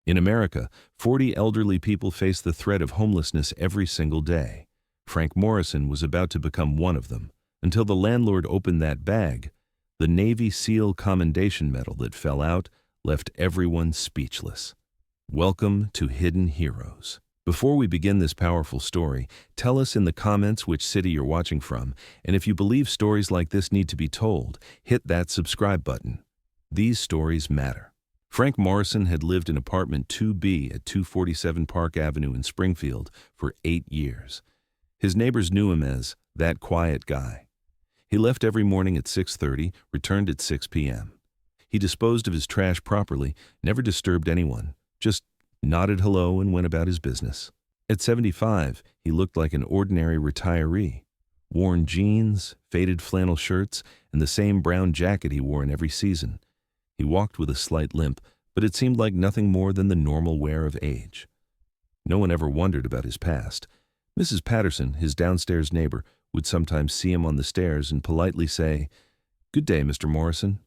In America, 40 elderly people face the threat of homelessness every single day. Frank Morrison was about to become one of them, until the landlord opened that bag. The Navy SEAL Commendation Medal that fell out left everyone speechless. Welcome to Hidden Heroes. Before we begin this powerful story, tell us in the comments which city you're watching from, and if you believe stories like this need to be told, hit that subscribe button. These stories matter. Frank Morrison had lived in apartment 2B at 247 Park Avenue in Springfield for 8 years. His neighbors knew him as that quiet guy. He left every morning at 6:30, returned at 6 p.m. He disposed of his trash properly, never disturbed anyone, just nodded hello and went about his business. At 75, he looked like an ordinary retiree. Worn jeans, faded flannel shirts, and the same brown jacket he wore in every season. He walked with a slight limp, but it seemed like nothing more than the normal wear of age. No one ever wondered about his past. Mrs. Patterson, his downstairs neighbor, would sometimes see him on the stairs and politely say, "Good day, Mr. Morrison."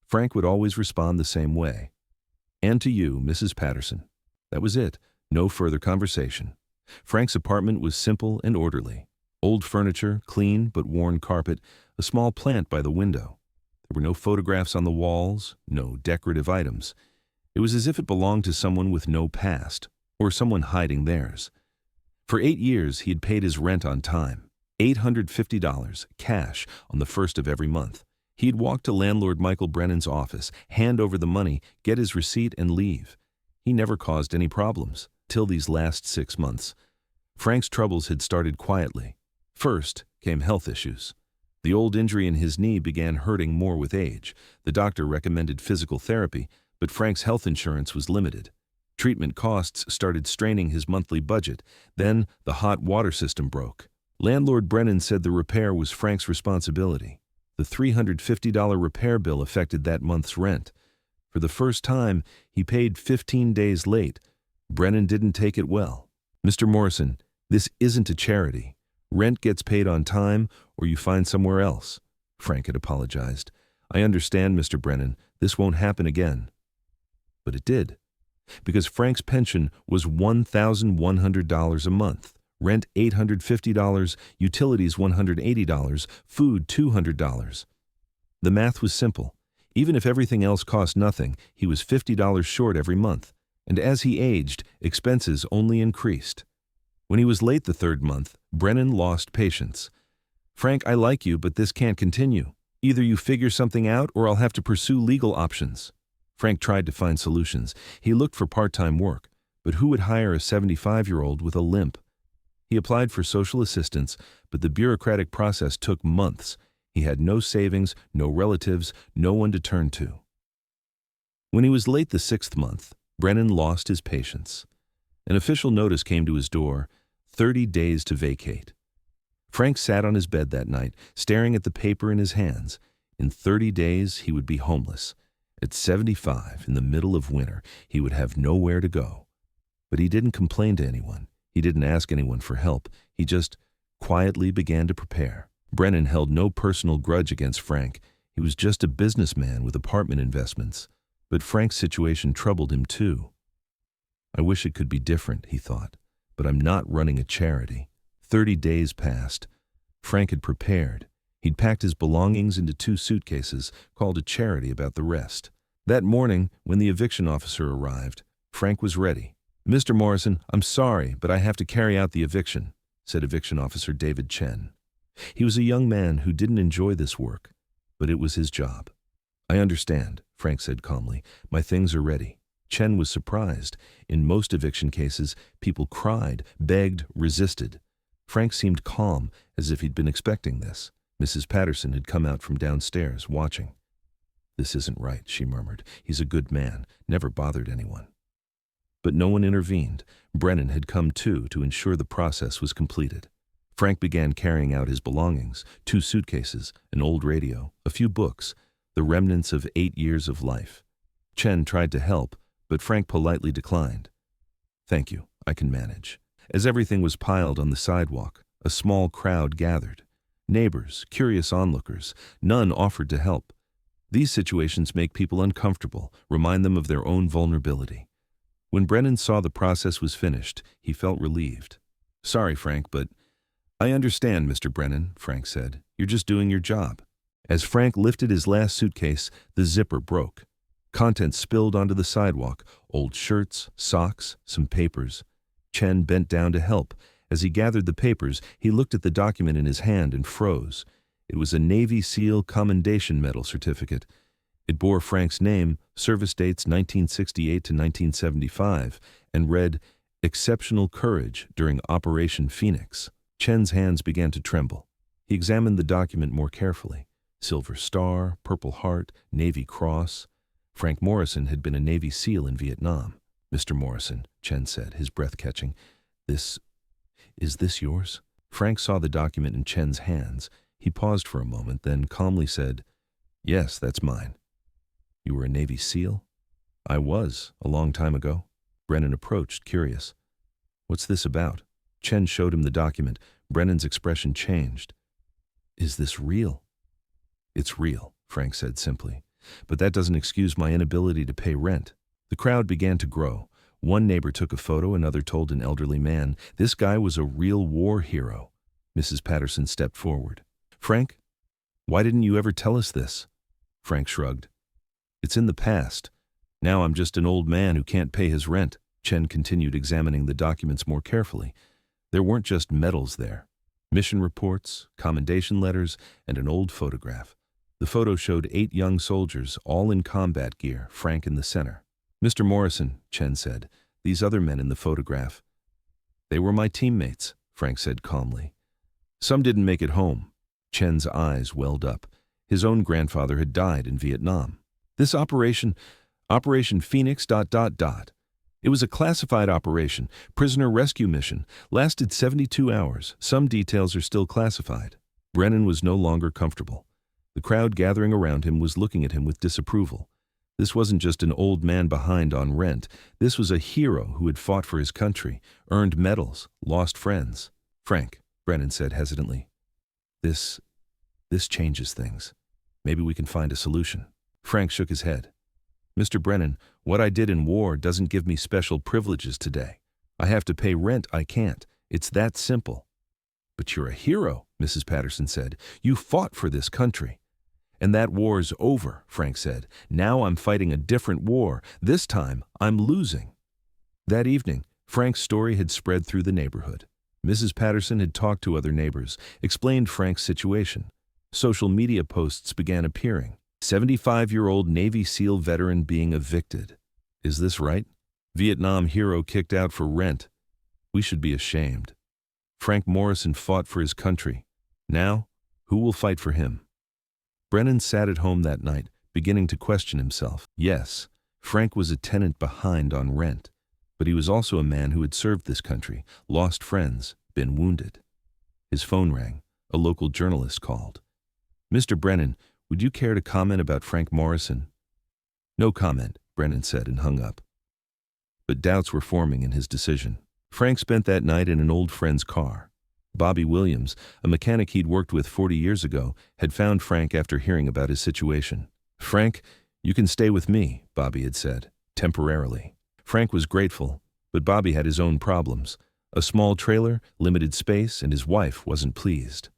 Frank would always respond the same way. "And to you, Mrs. Patterson." That was it, no further conversation. Frank's apartment was simple and orderly. Old furniture, clean but worn carpet, a small plant by the window. There were no photographs on the walls, no decorative items. It was as if it belonged to someone with no past, or someone hiding theirs. For 8 years, he had paid his rent on time, $850, cash, on the first of every month. He'd walk to landlord Michael Brennan's office, hand over the money, get his receipt, and leave. He never caused any problems, till these last 6 months. Frank's troubles had started quietly. First came health issues. The old injury in his knee began hurting more with age. The doctor recommended physical therapy, but Frank's health insurance was limited. Treatment costs started straining his monthly budget. Then the hot water system broke. Landlord Brennan said the repair was Frank's responsibility. The $350 repair bill affected that month's rent. For the first time, he paid 15 days late. Brennan didn't take it well. "Mr. Morrison, this isn't a charity. Rent gets paid on time, or you find somewhere else," Frank had apologized. "I understand, Mr. Brennan, this won't happen again." But it did, because Frank's pension was $1,100 a month, rent $850, utilities $180, food $200. The math was simple. Even if everything else cost nothing, he was $50 short every month, and as he aged, expenses only increased. When he was late the third month, Brennan lost patience. "Frank, I like you, but this can't continue. Either you figure something out or I'll have to pursue legal options." Frank tried to find solutions. He looked for part-time work, but who would hire a 75-year-old with a limp? He applied for social assistance, but the bureaucratic process took months. He had no savings, no relatives, no one to turn to. When he was late the 6th month, Brennan lost his patience. An official notice came to his door, 30 days to vacate. Frank sat on his bed that night, staring at the paper in his hands. In 30 days, he would be homeless. At 75, in the middle of winter, he would have nowhere to go. But he didn't complain to anyone. He didn't ask anyone for help. He just quietly began to prepare. Brennan held no personal grudge against Frank. He was just a businessman with apartment investments. But Frank's situation troubled him too. "I wish it could be different," he thought, "but I'm not running a charity." 30 days passed. Frank had prepared. He'd packed his belongings into 2 suitcases, called a charity about the rest. That morning, when the eviction officer arrived, Frank was ready. "Mr. Morrison, I'm sorry, but I have to carry out the eviction," said Eviction Officer David Chen. He was a young man who didn't enjoy this work, but it was his job. "I understand," Frank said calmly. "My things are ready." Chen was surprised. In most eviction cases, people cried, begged, resisted. Frank seemed calm, as if he'd been expecting this. Mrs. Patterson had come out from downstairs, watching. "This isn't right," she murmured. "He's a good man, never bothered anyone." But no one intervened. Brennan had come too to ensure the process was completed. Frank began carrying out his belongings, 2 suitcases, an old radio, a few books, the remnants of 8 years of life. Chen tried to help, but Frank politely declined. "Thank you, I can manage." As everything was piled on the sidewalk, a small crowd gathered. Neighbors, curious onlookers, none offered to help. These situations make people uncomfortable, remind them of their own vulnerability. When Brennan saw the process was finished, he felt relieved. "Sorry, Frank, but—" "I understand, Mr. Brennan," Frank said. "You're just doing your job." As Frank lifted his last suitcase, the zipper broke. Contents spilled onto the sidewalk: old shirts, socks, some papers. Chen bent down to help. As he gathered the papers, he looked at the document in his hand and froze. It was a Navy SEAL Commendation Medal certificate. It bore Frank's name, service dates 1968 to 1975, and read, "Exceptional courage during Operation Phoenix." Chen's hands began to tremble. He examined the document more carefully. Silver Star, Purple Heart, Navy Cross. Frank Morrison had been a Navy SEAL in Vietnam. "Mr. Morrison," Chen said, his breath catching, "Is this yours?" Frank saw the document in Chen's hands. He paused for a moment, then calmly said, "Yes, that's mine." "You were a Navy SEAL?" "I was, a long time ago." Brennan approached, curious. "What's this about?" Chen showed him the document. Brennan's expression changed. "Is this real?" "It's real," Frank said simply. "But that doesn't excuse my inability to pay rent." The crowd began to grow. One neighbor took a photo, another told an elderly man, "This guy was a real war hero." Mrs. Patterson stepped forward. "Frank, why didn't you ever tell us this?" Frank shrugged. "It's in the past. Now I'm just an old man who can't pay his rent." Chen continued examining the documents more carefully. There weren't just medals there. Mission reports, commendation letters, and an old photograph. The photo showed 8 young soldiers, all in combat gear, Frank in the center. "Mr. Morrison," Chen said, "these other men in the photograph—" "They were my teammates," Frank said calmly. "Some didn't make it home." Chen's eyes welled up. His own grandfather had died in Vietnam. "This Operation Phoenix ... It was a classified operation, prisoner rescue mission, lasted 72 hours. Some details are still classified." Brennan was no longer comfortable. The crowd gathering around him was looking at him with disapproval. This wasn't just an old man behind on rent. This was a hero who had fought for his country, earned medals, lost friends. "Frank," Brennan said hesitantly, This changes things. Maybe we can find a solution." Frank shook his head. "Mr. Brennan, what I did in war doesn't give me special privileges today. I have to pay rent, I can't. It's that simple." "But you're a hero," Mrs. Patterson said. "You fought for this country." "And that war's over," Frank said. "Now I'm fighting a different war. This time, I'm losing." That evening, Frank's story had spread through the neighborhood. Mrs. Patterson had talked to other neighbors, explained Frank's situation. Social media posts began appearing. 75-year-old Navy SEAL veteran being evicted. Is this right? Vietnam hero kicked out for rent. We should be ashamed. Frank Morrison fought for his country. Now, who will fight for him? Brennan sat at home that night, beginning to question himself. Yes, Frank was a tenant behind on rent, but he was also a man who had served this country, lost friends, been wounded. His phone rang. A local journalist called. "Mr. Brennan, would you care to comment about Frank Morrison?" "No comment," Brennan said and hung up. But doubts were forming in his decision. Frank spent that night in an old friend's car. Bobby Williams, a mechanic he'd worked with 40 years ago, had found Frank after hearing about his situation. "Frank, you can stay with me," Bobby had said, temporarily. Frank was grateful, but Bobby had his own problems. A small trailer, limited space, and his wife wasn't pleased.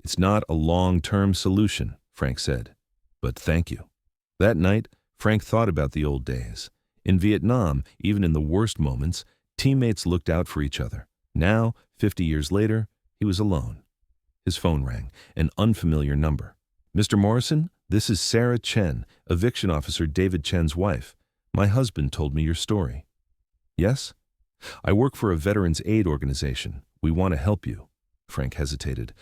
"It's not a long-term solution," Frank said, "but thank you." That night, Frank thought about the old days. In Vietnam, even in the worst moments, teammates looked out for each other. Now, 50 years later, he was alone. His phone rang, an unfamiliar number. "Mr. Morrison, this is Sarah Chen, eviction officer David Chen's wife. My husband told me your story." "Yes? I work for a veterans aid organization. We want to help you." Frank hesitated.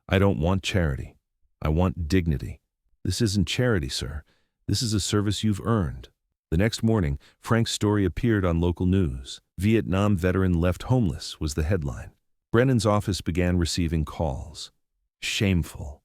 "I don't want charity. I want dignity." "This isn't charity, sir. This is a service you've earned." The next morning, Frank's story appeared on local news. "Vietnam veteran left homeless" was the headline. Brennan's office began receiving calls. "Shameful.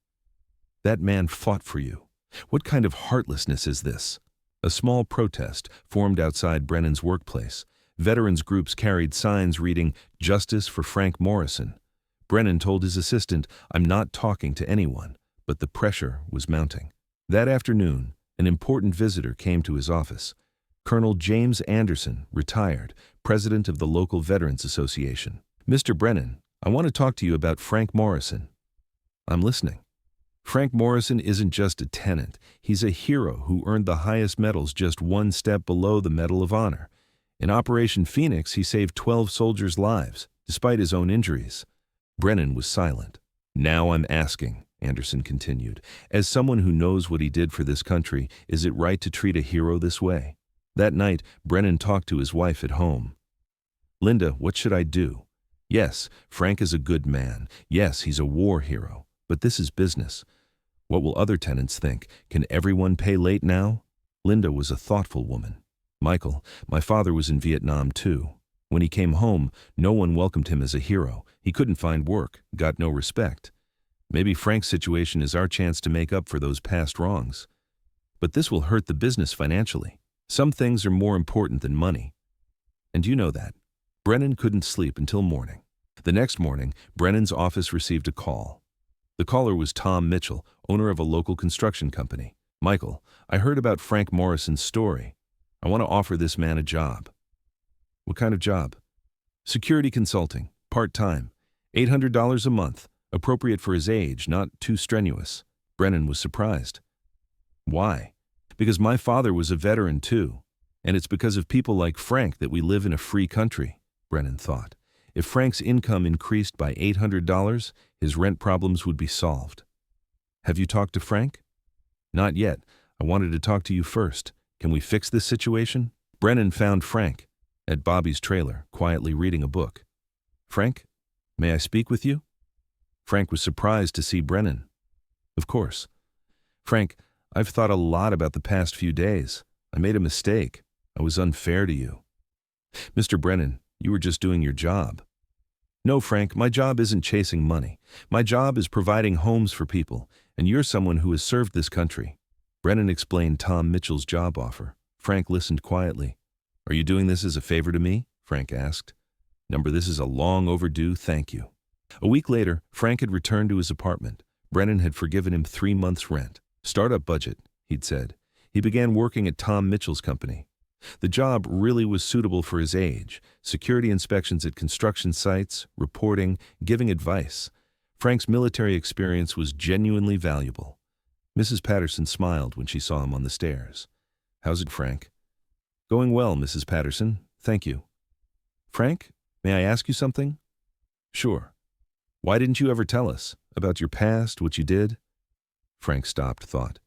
That man fought for you. What kind of heartlessness is this?" A small protest formed outside Brennan's workplace. Veterans groups carried signs reading, "Justice for Frank Morrison." Brennan told his assistant, "I'm not talking to anyone," but the pressure was mounting. That afternoon, an important visitor came to his office. Colonel James Anderson, retired, president of the local Veterans Association. Mr. Brennan, I want to talk to you about Frank Morrison. I'm listening. Frank Morrison isn't just a tenant. He's a hero who earned the highest medals just one step below the Medal of Honor. In Operation Phoenix, he saved 12 soldiers' lives, despite his own injuries. Brennan was silent. Now I'm asking, Anderson continued, as someone who knows what he did for this country, is it right to treat a hero this way? That night, Brennan talked to his wife at home. Linda, what should I do? Yes, Frank is a good man. Yes, he's a war hero. But this is business. What will other tenants think? Can everyone pay late now? Linda was a thoughtful woman. Michael, my father was in Vietnam too. When he came home, no one welcomed him as a hero. He couldn't find work, got no respect. Maybe Frank's situation is our chance to make up for those past wrongs. But this will hurt the business financially. Some things are more important than money. And you know that. Brennan couldn't sleep until morning. The next morning, Brennan's office received a call. The caller was Tom Mitchell, owner of a local construction company. Michael, I heard about Frank Morrison's story. I want to offer this man a job. What kind of job? Security consulting, part-time, $800 a month, appropriate for his age, not too strenuous. Brennan was surprised. Why? Because my father was a veteran too, and it's because of people like Frank that we live in a free country, Brennan thought. If Frank's income increased by $800, his rent problems would be solved. Have you talked to Frank? Not yet. I wanted to talk to you first. Can we fix this situation? Brennan found Frank at Bobby's trailer, quietly reading a book. Frank, may I speak with you? Frank was surprised to see Brennan. Of course. Frank, I've thought a lot about the past few days. I made a mistake. I was unfair to you. Mr. Brennan, you were just doing your job. No, Frank, my job isn't chasing money. My job is providing homes for people, and you're someone who has served this country. Brennan explained Tom Mitchell's job offer. Frank listened quietly. Are you doing this as a favor to me? Frank asked. This is a long overdue thank you. A week later, Frank had returned to his apartment. Brennan had forgiven him 3 months' rent. Startup budget, he'd said. He began working at Tom Mitchell's company. The job really was suitable for his age. Security inspections at construction sites, reporting, giving advice. Frank's military experience was genuinely valuable. Mrs. Patterson smiled when she saw him on the stairs. How's it, Frank? Going well, Mrs. Patterson. Thank you. Frank, may I ask you something? Sure. Why didn't you ever tell us about your past, what you did? Frank stopped, thought.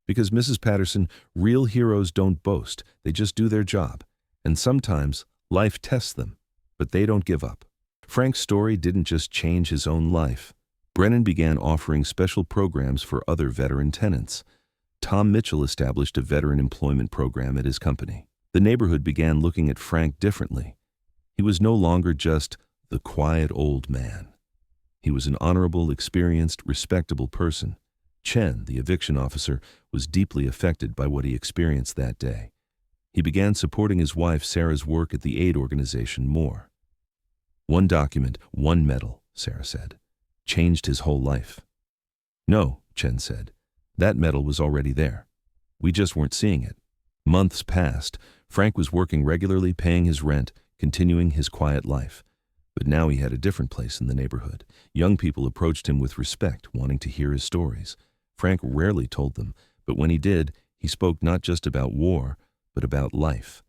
Because, Mrs. Patterson, real heroes don't boast. They just do their job. And sometimes life tests them, but they don't give up. Frank's story didn't just change his own life. Brennan began offering special programs for other veteran tenants. Tom Mitchell established a veteran employment program at his company. The neighborhood began looking at Frank differently. He was no longer just the quiet old man. He was an honorable, experienced, respectable person. Chen, the eviction officer, was deeply affected by what he experienced that day. He began supporting his wife Sarah's work at the aid organization more. One document, one medal, Sarah said, changed his whole life. No, Chen said. That medal was already there. We just weren't seeing it. Months passed. Frank was working regularly, paying his rent, continuing his quiet life. But now he had a different place in the neighborhood. Young people approached him with respect, wanting to hear his stories. Frank rarely told them, but when he did, he spoke not just about war, but about life.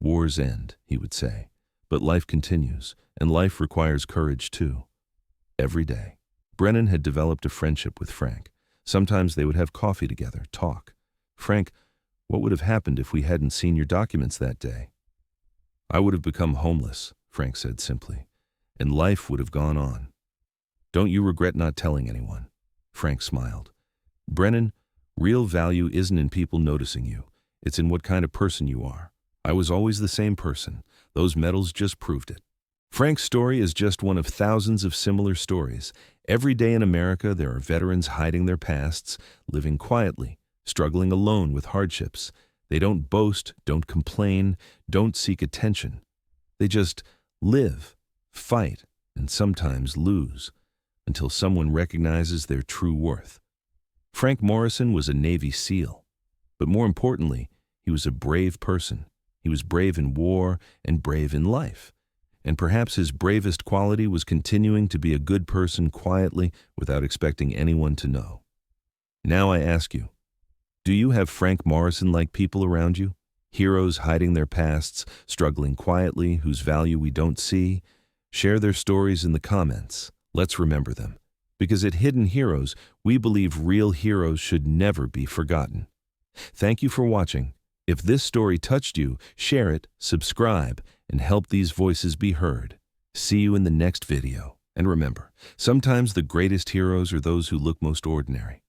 Wars end, he would say, but life continues, and life requires courage too. Every day. Brennan had developed a friendship with Frank. Sometimes they would have coffee together, talk. Frank, what would have happened if we hadn't seen your documents that day? I would have become homeless, Frank said simply, and life would have gone on. Don't you regret not telling anyone? Frank smiled. Brennan, real value isn't in people noticing you. It's in what kind of person you are. I was always the same person. Those medals just proved it. Frank's story is just one of thousands of similar stories. Every day in America, there are veterans hiding their pasts, living quietly, struggling alone with hardships. They don't boast, don't complain, don't seek attention. They just live, fight, and sometimes lose, until someone recognizes their true worth. Frank Morrison was a Navy SEAL, but more importantly, He was a brave person. He was brave in war and brave in life. And perhaps his bravest quality was continuing to be a good person quietly without expecting anyone to know. Now I ask you, do you have Frank Morrison-like people around you? Heroes hiding their pasts, struggling quietly, whose value we don't see? Share their stories in the comments. Let's remember them. Because at Hidden Heroes, we believe real heroes should never be forgotten. Thank you for watching. If this story touched you, share it, subscribe, and help these voices be heard. See you in the next video. And remember, sometimes the greatest heroes are those who look most ordinary.